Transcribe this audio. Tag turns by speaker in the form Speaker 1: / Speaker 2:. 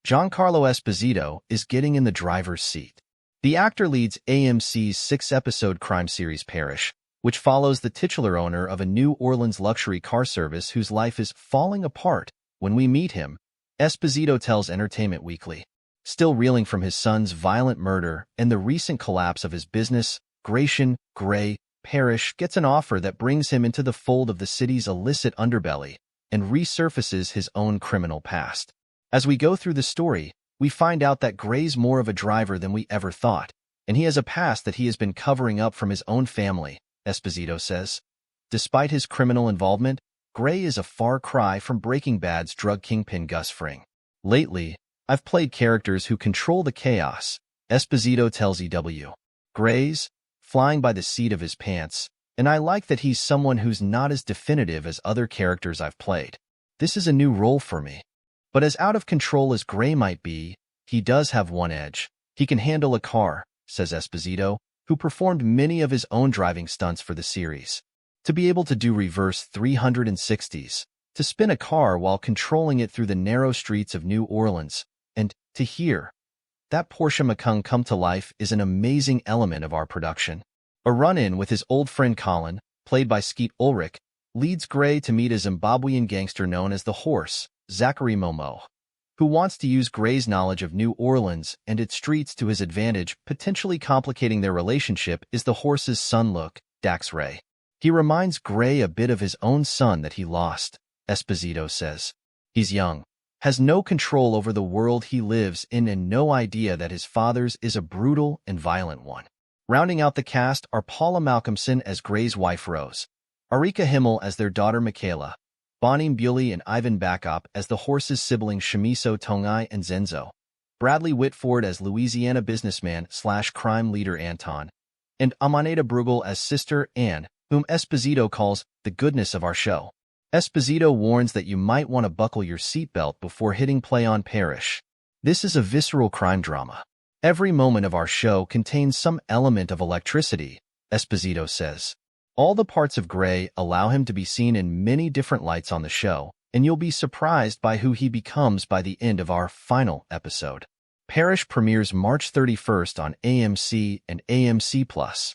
Speaker 1: Giancarlo Esposito is getting in the driver's seat. The actor leads AMC's six-episode crime series Parish, which follows the titular owner of a New Orleans luxury car service whose life is falling apart when we meet him, Esposito tells Entertainment Weekly. Still reeling from his son's violent murder and the recent collapse of his business, Gratian Gray Parish gets an offer that brings him into the fold of the city's illicit underbelly and resurfaces his own criminal past. As we go through the story, we find out that Gray's more of a driver than we ever thought, and he has a past that he has been covering up from his own family, Esposito says. Despite his criminal involvement, Gray is a far cry from Breaking Bad's drug kingpin Gus Fring. Lately, I've played characters who control the chaos, Esposito tells EW. Gray's flying by the seat of his pants, and I like that he's someone who's not as definitive as other characters I've played. This is a new role for me. But as out of control as Gray might be, he does have one edge. He can handle a car, says Esposito, who performed many of his own driving stunts for the series. To be able to do reverse 360s, to spin a car while controlling it through the narrow streets of New Orleans, and to hear that Porsche Macan come to life is an amazing element of our production. A run-in with his old friend Colin, played by Skeet Ulrich, leads Gray to meet a Zimbabwean gangster known as the Horse, Zachary Momo, who wants to use Gray's knowledge of New Orleans and its streets to his advantage. Potentially complicating their relationship is the Horse's son Luke, Dax Ray. He reminds Gray a bit of his own son that he lost, Esposito says. He's young, has no control over the world he lives in and no idea that his father's is a brutal and violent one. Rounding out the cast are Paula Malcolmson as Gray's wife Rose, Arika Himmel as their daughter Michaela, Bonnie Mbuli and Ivan Bakop as the Horse's siblings Shimiso Tongai and Zenzo, Bradley Whitford as Louisiana businessman/crime leader Anton, and Amaneda Bruegel as Sister Anne, whom Esposito calls the goodness of our show. Esposito warns that you might want to buckle your seatbelt before hitting play on Parish. This is a visceral crime drama. Every moment of our show contains some element of electricity, Esposito says. All the parts of Gray allow him to be seen in many different lights on the show, and you'll be surprised by who he becomes by the end of our final episode. Parish premieres March 31st on AMC and AMC+.